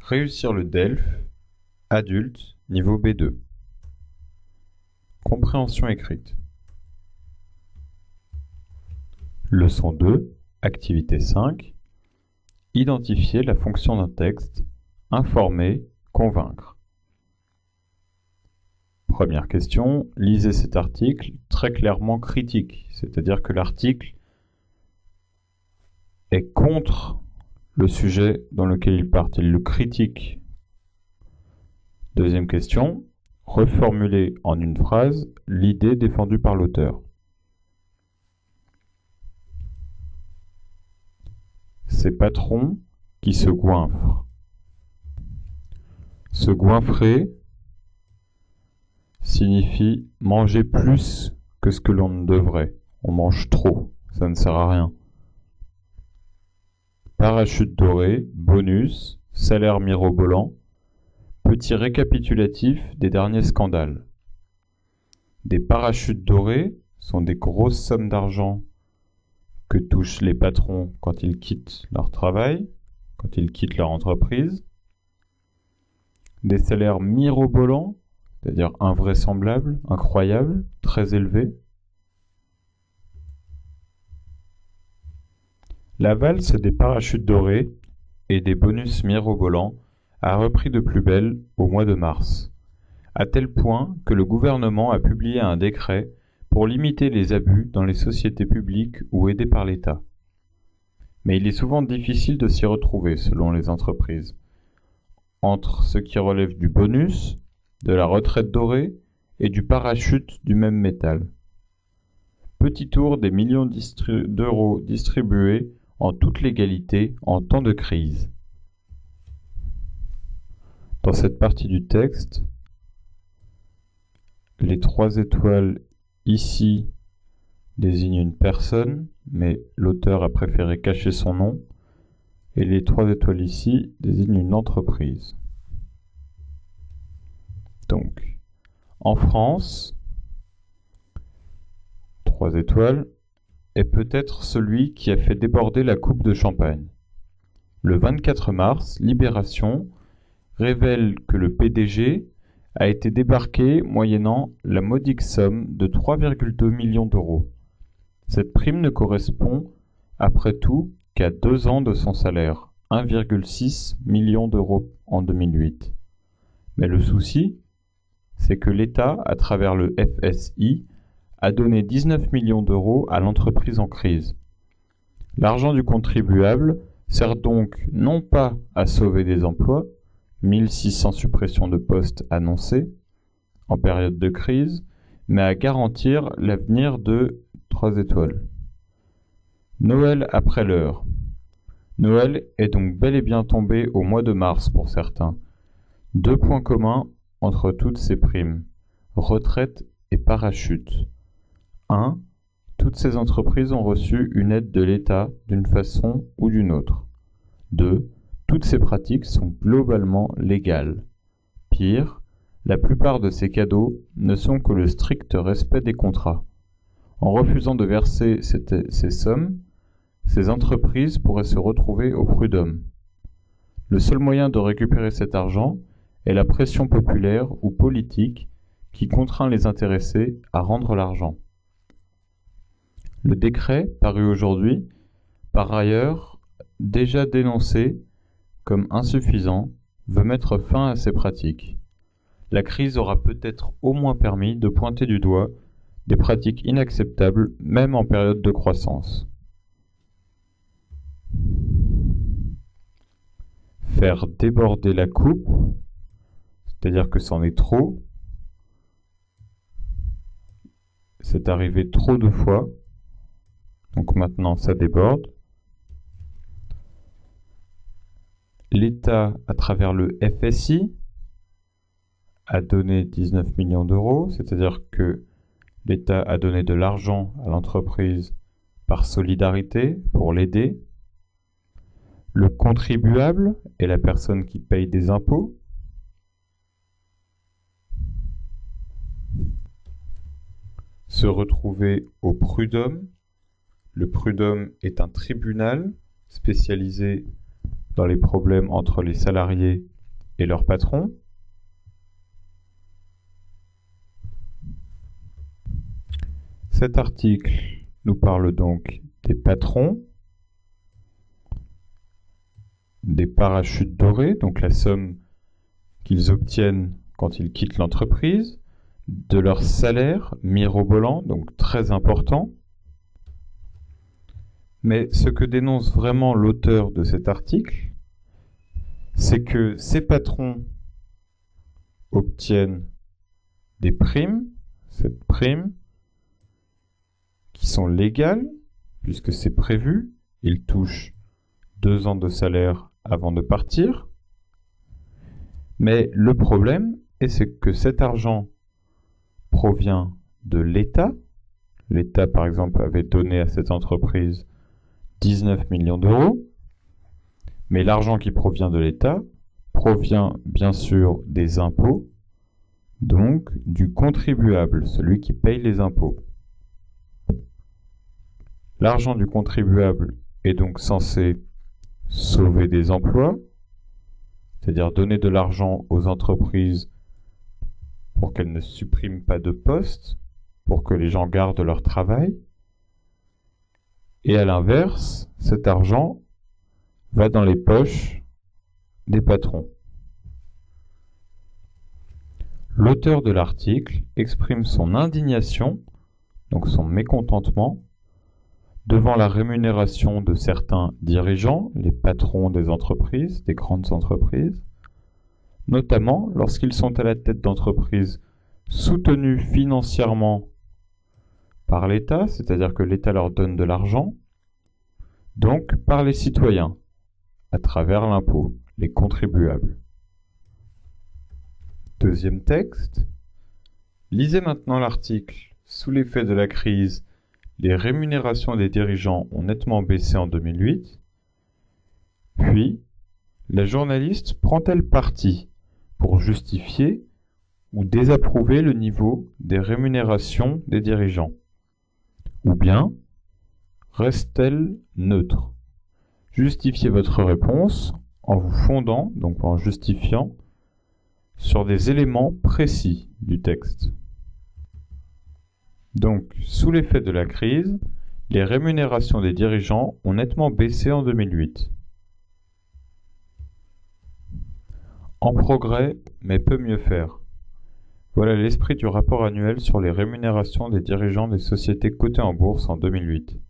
Réussir le DELF, adulte, niveau B2. Compréhension écrite. Leçon 2, activité 5. Identifier la fonction d'un texte, informer, convaincre. Première question, lisez cet article très clairement critique, c'est-à-dire que l'article est contre le sujet dans lequel il part, il le critique. Deuxième question, reformuler en une phrase l'idée défendue par l'auteur. Ces patrons qui se goinfrent. Se goinfrer signifie manger plus que ce que l'on ne devrait. On mange trop, ça ne sert à rien. Parachute doré, bonus, salaire mirobolant, petit récapitulatif des derniers scandales. Des parachutes dorés sont des grosses sommes d'argent que touchent les patrons quand ils quittent leur travail, quand ils quittent leur entreprise. Des salaires mirobolants, c'est-à-dire invraisemblables, incroyables, très élevés. La valse des parachutes dorés et des bonus mirobolants a repris de plus belle au mois de mars, à tel point que le gouvernement a publié un décret pour limiter les abus dans les sociétés publiques ou aidées par l'État. Mais il est souvent difficile de s'y retrouver selon les entreprises, entre ce qui relève du bonus, de la retraite dorée et du parachute du même métal. Petit tour des millions d'euros distribués en toute légalité en temps de crise. Dans cette partie du texte, les 3 étoiles ici désignent une personne, mais l'auteur a préféré cacher son nom, et les 3 étoiles ici désignent une entreprise. Donc, en France, 3 étoiles, est peut-être celui qui a fait déborder la coupe de champagne. Le 24 mars, Libération révèle que le PDG a été débarqué moyennant la modique somme de 3,2 millions d'euros. Cette prime ne correspond, après tout, qu'à 2 ans de son salaire, 1,6 million d'euros en 2008. Mais le souci, c'est que l'État, à travers le FSI, a donné 19 millions d'euros à l'entreprise en crise. L'argent du contribuable sert donc non pas à sauver des emplois, 1600 suppressions de postes annoncées en période de crise, mais à garantir l'avenir de 3 étoiles. Noël après l'heure. Noël est donc bel et bien tombé au mois de mars pour certains. 2 points communs entre toutes ces primes, retraite et parachute. 1. Toutes ces entreprises ont reçu une aide de l'État d'une façon ou d'une autre. 2. Toutes ces pratiques sont globalement légales. Pire, la plupart de ces cadeaux ne sont que le strict respect des contrats. En refusant de verser ces sommes, ces entreprises pourraient se retrouver au prud'homme. Le seul moyen de récupérer cet argent est la pression populaire ou politique qui contraint les intéressés à rendre l'argent. Le décret, paru aujourd'hui, par ailleurs déjà dénoncé comme insuffisant, veut mettre fin à ces pratiques. La crise aura peut-être au moins permis de pointer du doigt des pratiques inacceptables, même en période de croissance. Faire déborder la coupe, c'est-à-dire que c'en est trop, c'est arrivé trop de fois, donc maintenant ça déborde. L'État, à travers le FSI, a donné 19 millions d'euros, c'est-à-dire que l'État a donné de l'argent à l'entreprise par solidarité pour l'aider. Le contribuable est la personne qui paye des impôts. Se retrouver au prud'homme. Le prud'homme est un tribunal spécialisé dans les problèmes entre les salariés et leurs patrons. Cet article nous parle donc des patrons, des parachutes dorés, donc la somme qu'ils obtiennent quand ils quittent l'entreprise, de leur salaire mirobolant, donc très important. Mais ce que dénonce vraiment l'auteur de cet article, c'est que ces patrons obtiennent des primes, cette prime, qui sont légales, puisque c'est prévu, ils touchent 2 ans de salaire avant de partir. Mais le problème, c'est que cet argent provient de l'État. L'État, par exemple, avait donné à cette entreprise 19 millions d'euros. Mais l'argent qui provient de l'État provient bien sûr des impôts, donc du contribuable, celui qui paye les impôts. L'argent du contribuable est donc censé sauver des emplois, c'est-à-dire donner de l'argent aux entreprises pour qu'elles ne suppriment pas de postes, pour que les gens gardent leur travail. Et à l'inverse, cet argent va dans les poches des patrons. L'auteur de l'article exprime son indignation, donc son mécontentement, devant la rémunération de certains dirigeants, les patrons des entreprises, des grandes entreprises, notamment lorsqu'ils sont à la tête d'entreprises soutenues financièrement par l'État, c'est-à-dire que l'État leur donne de l'argent, donc par les citoyens, à travers l'impôt, les contribuables. Deuxième texte. Lisez maintenant l'article. Sous l'effet de la crise, les rémunérations des dirigeants ont nettement baissé en 2008. Puis, la journaliste prend-elle parti pour justifier ou désapprouver le niveau des rémunérations des dirigeants? Ou bien reste-t-elle neutre? Justifiez votre réponse en vous fondant, donc en justifiant, sur des éléments précis du texte. Donc, sous l'effet de la crise, les rémunérations des dirigeants ont nettement baissé en 2008. En progrès, mais peut mieux faire. Voilà l'esprit du rapport annuel sur les rémunérations des dirigeants des sociétés cotées en bourse en 2008.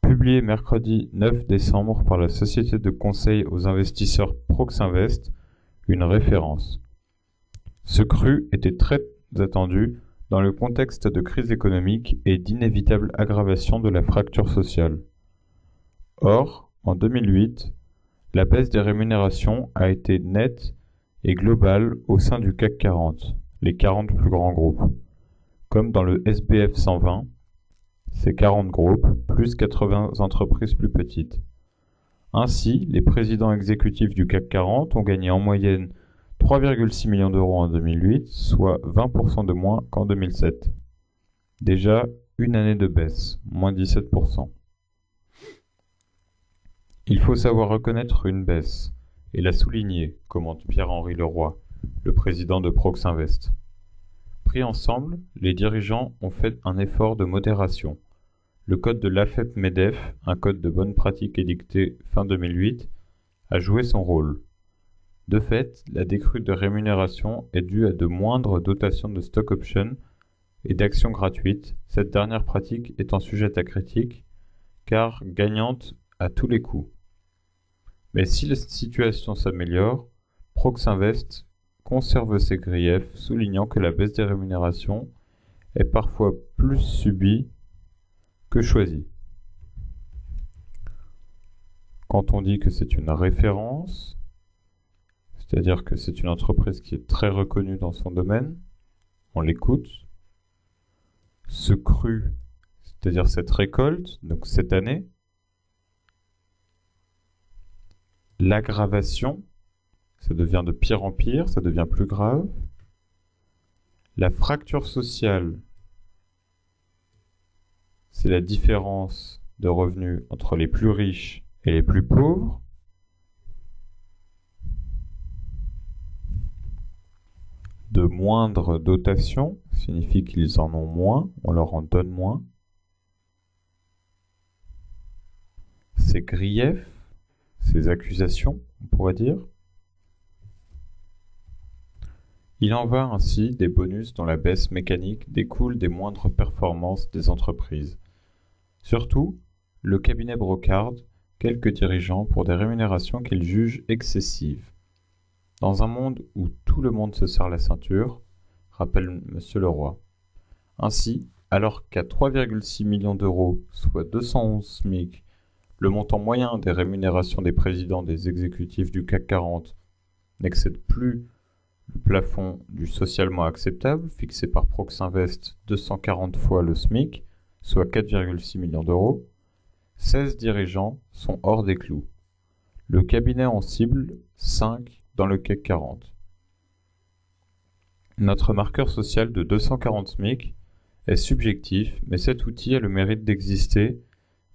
Publié mercredi 9 décembre par la société de conseil aux investisseurs Proxinvest, une référence. Ce cru était très attendu dans le contexte de crise économique et d'inévitable aggravation de la fracture sociale. Or, en 2008, la baisse des rémunérations a été nette et globale au sein du CAC 40, les 40 plus grands groupes, comme dans le SBF 120, ces 40 groupes, plus 80 entreprises plus petites. Ainsi, les présidents exécutifs du CAC 40 ont gagné en moyenne 3,6 millions d'euros en 2008, soit 20% de moins qu'en 2007. Déjà, une année de baisse, moins 17%. Il faut savoir reconnaître une baisse, et la souligner, commente Pierre-Henri Leroy, le président de Proxinvest. Pris ensemble, les dirigeants ont fait un effort de modération. Le code de l'AFEP-MEDEF, un code de bonne pratique édicté fin 2008, a joué son rôle. De fait, la décrue de rémunération est due à de moindres dotations de stock options et d'actions gratuites, cette dernière pratique étant sujette à critique, car gagnante à tous les coups. Mais si la situation s'améliore, Proxinvest conserve ses griefs, soulignant que la baisse des rémunérations est parfois plus subie que choisie. Quand on dit que c'est une référence, c'est-à-dire que c'est une entreprise qui est très reconnue dans son domaine, on l'écoute. Ce cru, c'est-à-dire cette récolte, donc cette année, l'aggravation, ça devient de pire en pire, ça devient plus grave. La fracture sociale, c'est la différence de revenus entre les plus riches et les plus pauvres. de moindre dotation signifie qu'ils en ont moins, on leur en donne moins. Ces griefs, ces accusations, on pourrait dire. Il en va ainsi des bonus dont la baisse mécanique découle des moindres performances des entreprises. Surtout, le cabinet brocarde quelques dirigeants pour des rémunérations qu'il juge excessives. Dans un monde où tout le monde se serre la ceinture, rappelle Monsieur Leroy. Ainsi, alors qu'à 3,6 millions d'euros, soit 211 SMIC, le montant moyen des rémunérations des présidents des exécutifs du CAC 40 n'excède plus le plafond du socialement acceptable, fixé par Proxinvest 240 fois le SMIC, soit 4,6 millions d'euros, 16 dirigeants sont hors des clous. Le cabinet en cible 5 dans le CAC 40. Notre marqueur social de 240 SMIC est subjectif, mais cet outil a le mérite d'exister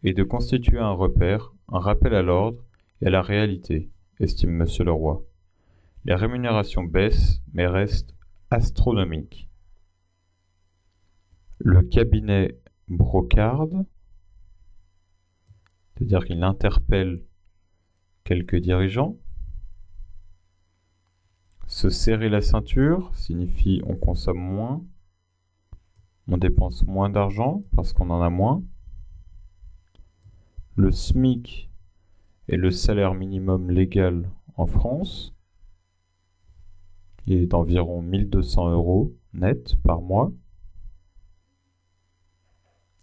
et de constituer un repère, un rappel à l'ordre et à la réalité, estime Monsieur Leroy. Les rémunérations baissent, mais restent astronomiques. Le cabinet brocarde, c'est-à-dire qu'il interpelle quelques dirigeants. Se serrer la ceinture signifie on consomme moins, on dépense moins d'argent parce qu'on en a moins. Le SMIC est le salaire minimum légal en France. Il est d'environ 1 200 € net par mois.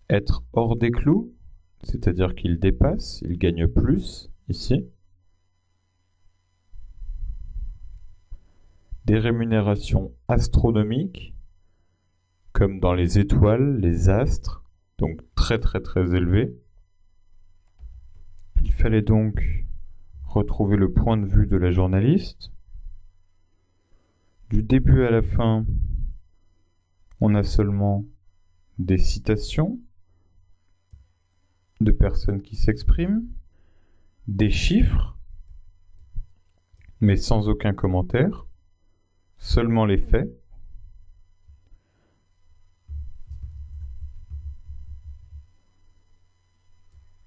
Être hors des clous, c'est-à-dire qu'il dépasse, il gagne plus ici. Des rémunérations astronomiques, comme dans les étoiles, les astres, donc très élevées. Il fallait donc retrouver le point de vue de la journaliste. Du début à la fin, on a seulement des citations de personnes qui s'expriment, des chiffres, mais sans aucun commentaire, seulement les faits.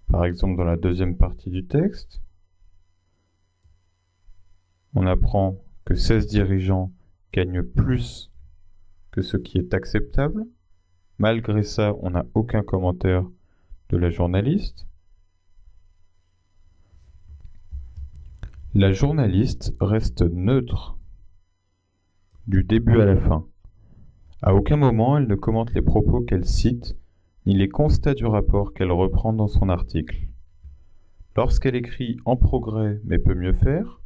Par exemple, dans la deuxième partie du texte, on apprend que 16 dirigeants gagnent plus que ce qui est acceptable. Malgré ça, on n'a aucun commentaire de la journaliste. La journaliste reste neutre du début à la fin. À aucun moment, elle ne commente les propos qu'elle cite, ni les constats du rapport qu'elle reprend dans son article. Lorsqu'elle écrit « en progrès mais peut mieux faire »,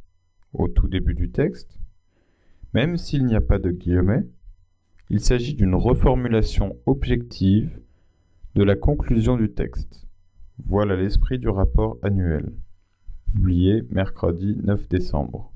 au tout début du texte, même s'il n'y a pas de guillemets, il s'agit d'une reformulation objective de la conclusion du texte. Voilà l'esprit du rapport annuel, publié mercredi 9 décembre.